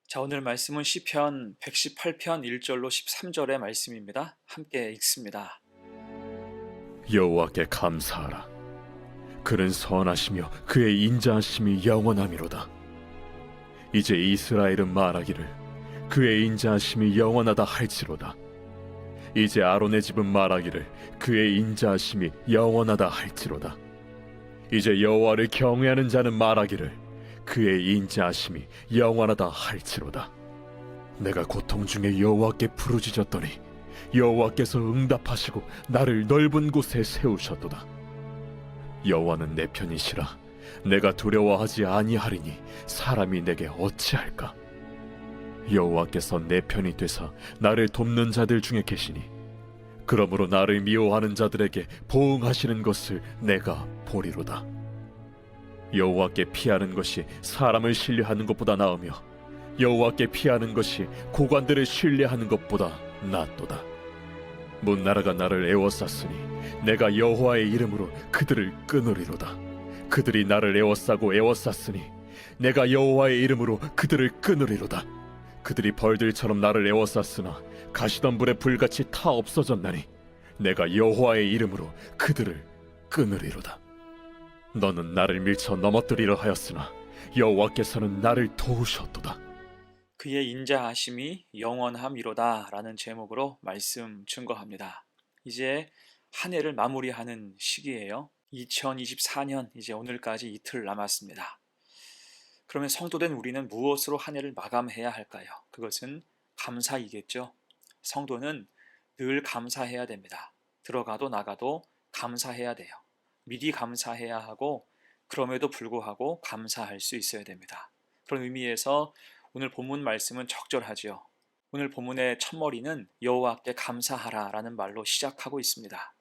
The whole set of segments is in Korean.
자, 오늘 말씀은 시편 118편 1절로 13절의 말씀입니다. 함께 읽습니다. 여호와께 감사하라. 그는 선하시며 그의 인자하심이 영원하미로다. 이제 이스라엘은 말하기를 그의 인자하심이 영원하다 할지로다. 이제 아론의 집은 말하기를 그의 인자하심이 영원하다 할지로다. 이제 여호와를 경외하는 자는 말하기를 그의 인자하심이 영원하다 할지로다. 내가 고통 중에 여호와께 부르짖었더니 여호와께서 응답하시고 나를 넓은 곳에 세우셨도다. 여호와는 내 편이시라. 내가 두려워하지 아니하리니 사람이 내게 어찌할까? 여호와께서 내 편이 되사 나를 돕는 자들 중에 계시니 그러므로 나를 미워하는 자들에게 보응하시는 것을 내가 보리로다. 여호와께 피하는 것이 사람을 신뢰하는 것보다 나으며 여호와께 피하는 것이 고관들을 신뢰하는 것보다 낫도다. 문나라가 나를 애워쌌으니 내가 여호와의 이름으로 그들을 끊으리로다. 그들이 나를 애워싸고 애워쌌으니 내가 여호와의 이름으로 그들을 끊으리로다. 그들이 벌들처럼 나를 애워쌌으나 가시던 불에 불같이 타 없어졌나니 내가 여호와의 이름으로 그들을 끊으리로다. 너는 나를 밀쳐 넘어뜨리려 하였으나 여호와께서는 나를 도우셨도다. 그의 인자하심이 영원함이로다 라는 제목으로 말씀 증거합니다. 이제 한 해를 마무리하는 시기예요. 2024년 이제 오늘까지 이틀 남았습니다. 그러면 성도된 우리는 무엇으로 한 해를 마감해야 할까요? 그것은 감사이겠죠. 성도는 늘 감사해야 됩니다. 들어가도 나가도 감사해야 돼요. 미리 감사해야 하고 그럼에도 불구하고 감사할 수 있어야 됩니다. 그런 의미에서 오늘 본문 말씀은 적절하지요. 오늘 본문의 첫머리는 여호와께 감사하라 라는 말로 시작하고 있습니다.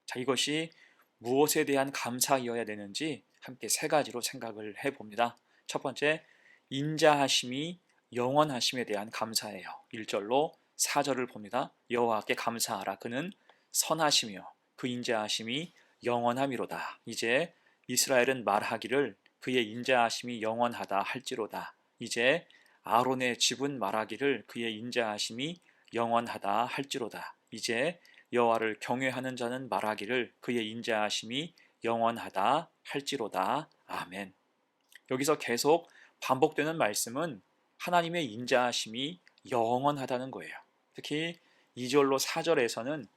자, 이것이 무엇에 대한 감사이어야 되는지 함께 세 가지로 생각을 해봅니다. 첫 번째, 인자하심이 영원하심에 대한 감사예요. 1절로 4절을 봅니다. 여호와께 감사하라. 그는 선하시며 그 인자하심이 영원함이로다. 이제 이스라엘은 말하기를 그의 인자하심이 영원하다 할지로다. 이제 아론의 집은 말하기를 그의 인자하심이 영원하다 할지로다. 이제 여호와를 경외하는 자는 말하기를 그의 인자하심이 영원하다 할지로다. 아멘. 여기서 계속 반복되는 말씀은 하나님의 인자하심이 영원하다는 거예요. 특히 2절로 4절에서는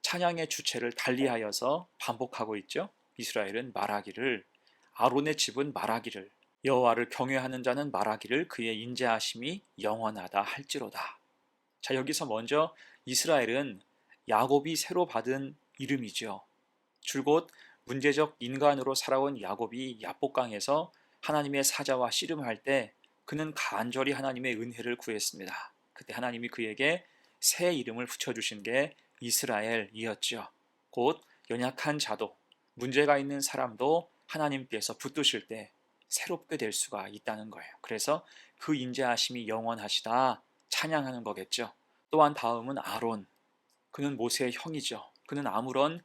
찬양의 주체를 달리하여서 반복하고 있죠. 이스라엘은 말하기를, 아론의 집은 말하기를, 여호와를 경외하는 자는 말하기를 그의 인자하심이 영원하다 할지로다. 자, 여기서 먼저 이스라엘은 야곱이 새로 받은 이름이죠. 줄곧 문제적 인간으로 살아온 야곱이 야복강에서 하나님의 사자와 씨름할 때 그는 간절히 하나님의 은혜를 구했습니다. 그때 하나님이 그에게 새 이름을 붙여주신 게 이스라엘이었죠. 곧 연약한 자도 문제가 있는 사람도 하나님께서 붙드실 때 새롭게 될 수가 있다는 거예요. 그래서 그 인자하심이 영원하시다 찬양하는 거겠죠. 또한 다음은 아론. 그는 모세의 형이죠. 그는 아무런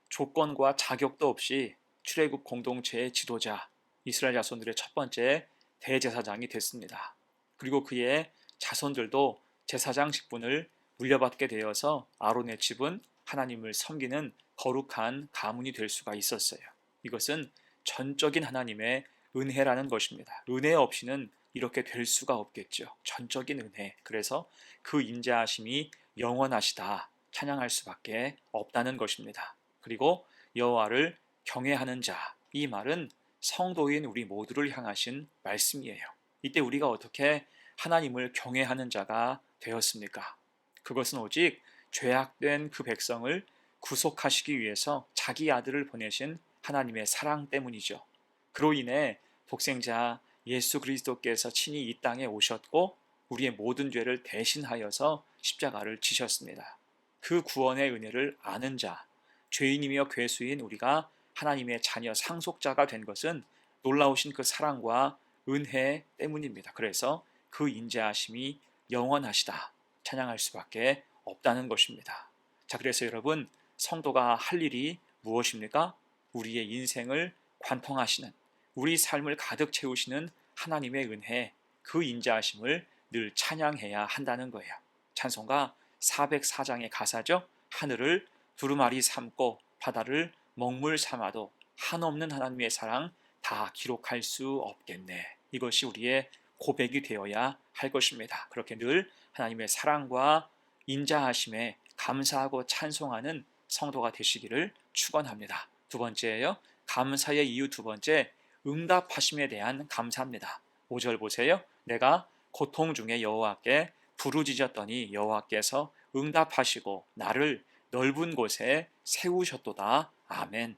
조건과 자격도 없이 출애굽 공동체의 지도자, 이스라엘 자손들의 첫 번째 대제사장이 됐습니다. 그리고 그의 자손들도 제사장 직분을 물려받게 되어서 아론의 집은 하나님을 섬기는 거룩한 가문이 될 수가 있었어요. 이것은 전적인 하나님의 은혜라는 것입니다. 은혜 없이는 이렇게 될 수가 없겠죠. 전적인 은혜. 그래서 그 인자하심이 영원하시다 찬양할 수밖에 없다는 것입니다. 그리고 여호와를 경외하는 자, 이 말은 성도인 우리 모두를 향하신 말씀이에요. 이때 우리가 어떻게 하나님을 경외하는 자가 되었습니까? 그것은 오직 죄악된 그 백성을 구속하시기 위해서 자기 아들을 보내신 하나님의 사랑 때문이죠. 그로 인해 독생자 예수 그리스도께서 친히 이 땅에 오셨고 우리의 모든 죄를 대신하여서 십자가를 지셨습니다. 그 구원의 은혜를 아는 자, 죄인이며 괴수인 우리가 하나님의 자녀 상속자가 된 것은 놀라우신 그 사랑과 은혜 때문입니다. 그래서 그 인자하심이 영원하시다 찬양할 수밖에 없다는 것입니다. 자, 그래서 여러분, 성도가 할 일이 무엇입니까? 우리의 인생을 관통하시는, 우리 삶을 가득 채우시는 하나님의 은혜, 그 인자하심을 늘 찬양해야 한다는 거예요. 찬송가 404장의 가사죠. 하늘을 두루마리 삼고 바다를 먹물 삼아도 한없는 하나님의 사랑 다 기록할 수 없겠네. 이것이 우리의 고백이 되어야 할 것입니다. 그렇게 늘 하나님의 사랑과 인자하심에 감사하고 찬송하는 성도가 되시기를 축원합니다. 두 번째예요. 감사의 이유 두 번째, 응답하심에 대한 감사입니다. 5절 보세요. 내가 고통 중에 여호와께 부르짖었더니 여호와께서 응답하시고 나를 넓은 곳에 세우셨도다. 아멘.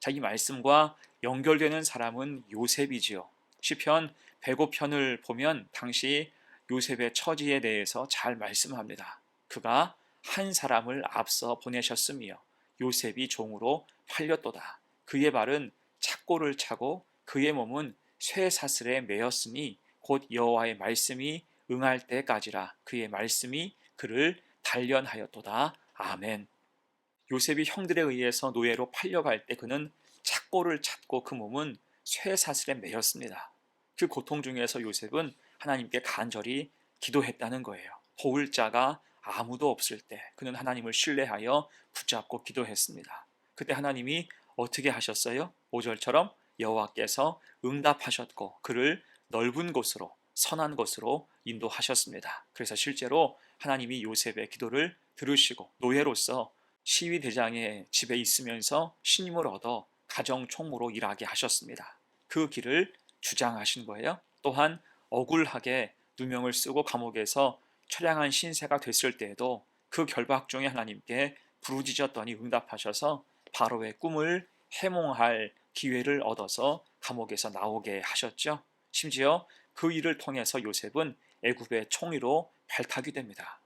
자, 이 말씀과 연결되는 사람은 요셉이지요. 시편 105편을 보면 당시 요셉의 처지에 대해서 잘 말씀합니다. 그가 한 사람을 앞서 보내셨으며 요셉이 종으로 팔렸도다. 그의 발은 착고를 차고 그의 몸은 쇠사슬에 매였으니 곧 여호와의 말씀이 응할 때까지라. 그의 말씀이 그를 단련하였도다. 아멘. 요셉이 형들에 의해서 노예로 팔려갈 때 그는 착고를 찼고 그 몸은 쇠사슬에 매였습니다. 그 고통 중에서 요셉은 하나님께 간절히 기도했다는 거예요. 도울 자가 아무도 없을 때 그는 하나님을 신뢰하여 붙잡고 기도했습니다. 그때 하나님이 어떻게 하셨어요? 5절처럼 여호와께서 응답하셨고 그를 넓은 곳으로 선한 곳으로 인도하셨습니다. 그래서 실제로 하나님이 요셉의 기도를 들으시고 노예로서 시위대장의 집에 있으면서 신임을 얻어 가정 총무로 일하게 하셨습니다. 그 길을 주장하신 거예요. 또한 억울하게 누명을 쓰고 감옥에서 처량한 신세가 됐을 때에도 그 결박 중에 하나님께 부르짖었더니 응답하셔서 바로의 꿈을 해몽할 기회를 얻어서 감옥에서 나오게 하셨죠. 심지어 그 일을 통해서 요셉은 애굽의 총리로 발탁이 됩니다.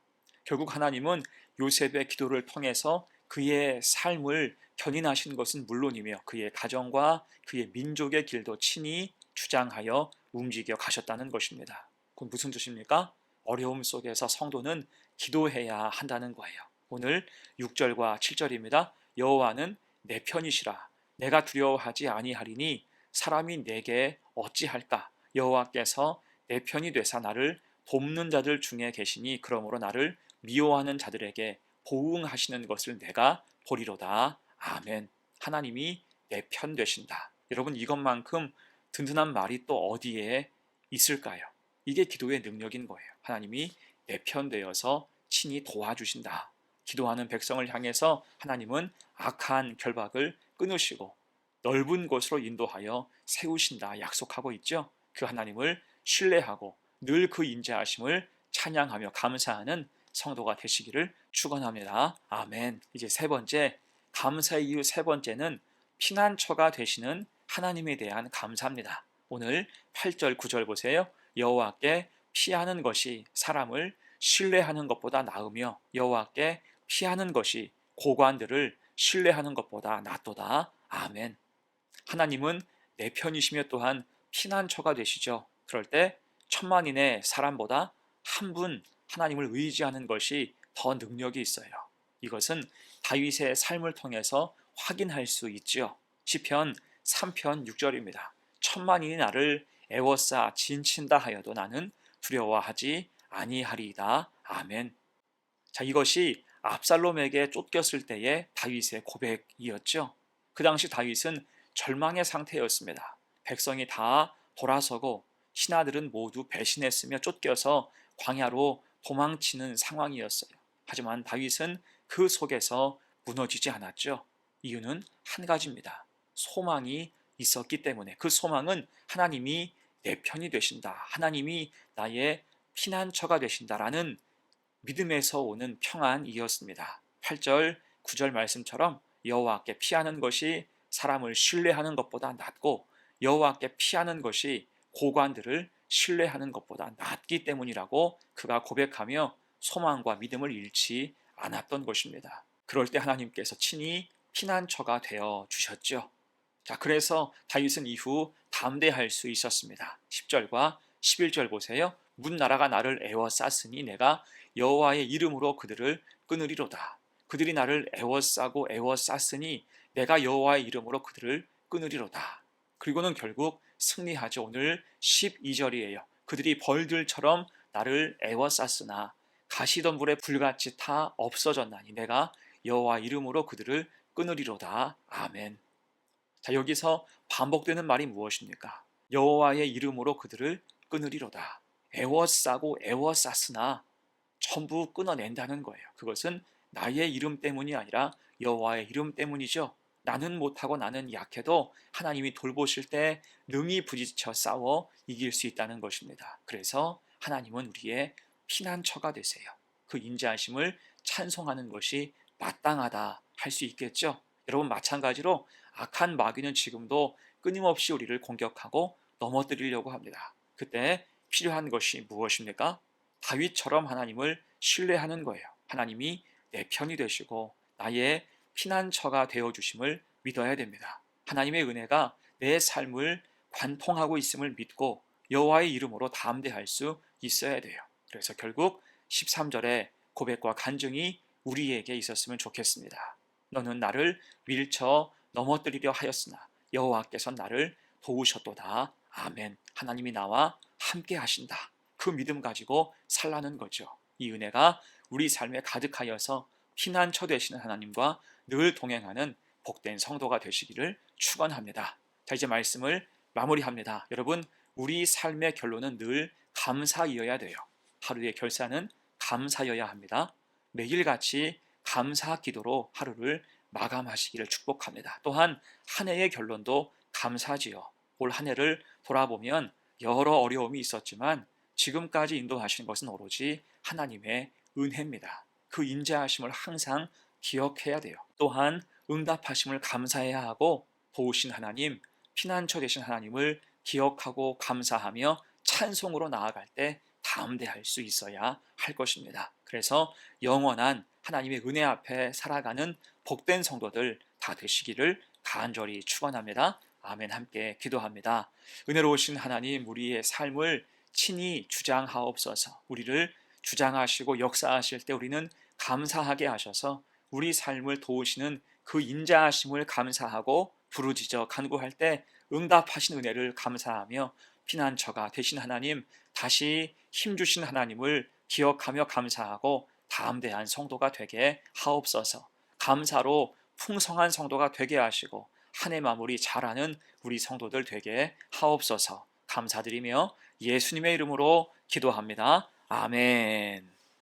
결국 하나님은 요셉의 기도를 통해서 그의 삶을 견인하신 것은 물론이며 그의 가정과 그의 민족의 길도 친히 주장하여 움직여 가셨다는 것입니다. 그건 무슨 뜻입니까? 어려움 속에서 성도는 기도해야 한다는 거예요. 오늘 6절과 7절입니다. 여호와는 내 편이시라. 내가 두려워하지 아니하리니 사람이 내게 어찌할까? 여호와께서 내 편이 되사 나를 돕는 자들 중에 계시니 그러므로 나를 미워하는 자들에게 보응하시는 것을 내가 보리로다. 아멘. 하나님이 내 편 되신다. 여러분, 이것만큼 든든한 말이 또 어디에 있을까요? 이게 기도의 능력인 거예요. 하나님이 내 편 되어서 친히 도와주신다. 기도하는 백성을 향해서 하나님은 악한 결박을 끊으시고 넓은 곳으로 인도하여 세우신다 약속하고 있죠. 그 하나님을 신뢰하고 늘 그 인자하심을 찬양하며 감사하는 성도가 되시기를 축원합니다. 아멘. 이제 세 번째, 감사의 이유 세 번째는 피난처가 되시는 하나님에 대한 감사입니다. 오늘 8절 9절 보세요. 여호와께 피하는 것이 사람을 신뢰하는 것보다 나으며 여호와께 피하는 것이 고관들을 신뢰하는 것보다 낫도다. 아멘. 하나님은 내 편이시며 또한 피난처가 되시죠. 그럴 때 천만인의 사람보다 한 분 하나님을 의지하는 것이 더 능력이 있어요. 이것은 다윗의 삶을 통해서 확인할 수 있지요. 시편 3편 6절입니다. 천만인이 나를 애워싸 진친다 하여도 나는 두려워하지 아니하리이다. 아멘. 자, 이것이 압살롬에게 쫓겼을 때의 다윗의 고백이었죠. 그 당시 다윗은 절망의 상태였습니다. 백성이 다 돌아서고 신하들은 모두 배신했으며 쫓겨서 광야로 도망치는 상황이었어요. 하지만 다윗은 그 속에서 무너지지 않았죠. 이유는 한 가지입니다. 소망이 있었기 때문에. 그 소망은 하나님이 내 편이 되신다. 하나님이 나의 피난처가 되신다라는 믿음에서 오는 평안이었습니다. 8절, 9절 말씀처럼 여호와께 피하는 것이 사람을 신뢰하는 것보다 낫고 여호와께 피하는 것이 고관들을 신뢰하는 것보다 낫기 때문이라고 그가 고백하며 소망과 믿음을 잃지 않았던 것입니다. 그럴 때 하나님께서 친히 피난처가 되어 주셨죠. 자, 그래서 다윗은 이후 담대할 수 있었습니다. 10절과 11절 보세요. 문 나라가 나를 애워쌌으니 내가 여호와의 이름으로 그들을 끊으리로다. 그들이 나를 애워싸고 애워쌌으니 내가 여호와의 이름으로 그들을 끊으리로다. 그리고는 결국 승리하죠. 오늘 12절이에요. 그들이 벌들처럼 나를 애워쌌으나 가시던 불에 불같이 타 없어졌나니 내가 여호와 이름으로 그들을 끊으리로다. 아멘. 자, 여기서 반복되는 말이 무엇입니까? 여호와의 이름으로 그들을 끊으리로다. 애워싸고 애워쌌으나 전부 끊어낸다는 거예요. 그것은 나의 이름 때문이 아니라 여호와의 이름 때문이죠. 나는 못하고 나는 약해도 하나님이 돌보실 때 능히 부딪혀 싸워 이길 수 있다는 것입니다. 그래서 하나님은 우리의 피난처가 되세요. 그 인자하심을 찬송하는 것이 마땅하다 할 수 있겠죠. 여러분, 마찬가지로 악한 마귀는 지금도 끊임없이 우리를 공격하고 넘어뜨리려고 합니다. 그때 필요한 것이 무엇입니까? 다윗처럼 하나님을 신뢰하는 거예요. 하나님이 내 편이 되시고 나의 피난처가 되어주심을 믿어야 됩니다. 하나님의 은혜가 내 삶을 관통하고 있음을 믿고 여호와의 이름으로 담대할 수 있어야 돼요. 그래서 결국 13절의 고백과 간증이 우리에게 있었으면 좋겠습니다. 너는 나를 밀쳐 넘어뜨리려 하였으나 여호와께서 나를 도우셨도다. 아멘. 하나님이 나와 함께 하신다. 그 믿음 가지고 살라는 거죠. 이 은혜가 우리 삶에 가득하여서 피난처 되시는 하나님과 늘 동행하는 복된 성도가 되시기를 축원합니다. 자, 이제 말씀을 마무리합니다. 여러분, 우리 삶의 결론은 늘 감사이어야 돼요. 하루의 결산은 감사여야 합니다. 매일같이 감사 기도로 하루를 마감하시기를 축복합니다. 또한 한 해의 결론도 감사지요. 올 한 해를 돌아보면 여러 어려움이 있었지만 지금까지 인도하신 것은 오로지 하나님의 은혜입니다. 그 인자하심을 항상 기억해야 돼요. 또한 응답하심을 감사해야 하고 도우신 하나님, 피난처 되신 하나님을 기억하고 감사하며 찬송으로 나아갈 때 담대할 수 있어야 할 것입니다. 그래서 영원한 하나님의 은혜 앞에 살아가는 복된 성도들 다 되시기를 간절히 축원합니다. 아멘. 함께 기도합니다. 은혜로우신 하나님, 우리의 삶을 친히 주장하옵소서. 우리를 주장하시고 역사하실 때 우리는 감사하게 하셔서 우리 삶을 도우시는 그 인자하심을 감사하고 부르짖어 간구할 때 응답하신 은혜를 감사하며 피난처가 되신 하나님, 다시 힘주신 하나님을 기억하며 감사하고 담대한 성도가 되게 하옵소서. 감사로 풍성한 성도가 되게 하시고 한 해 마무리 잘하는 우리 성도들 되게 하옵소서. 감사드리며 예수님의 이름으로 기도합니다. 아멘.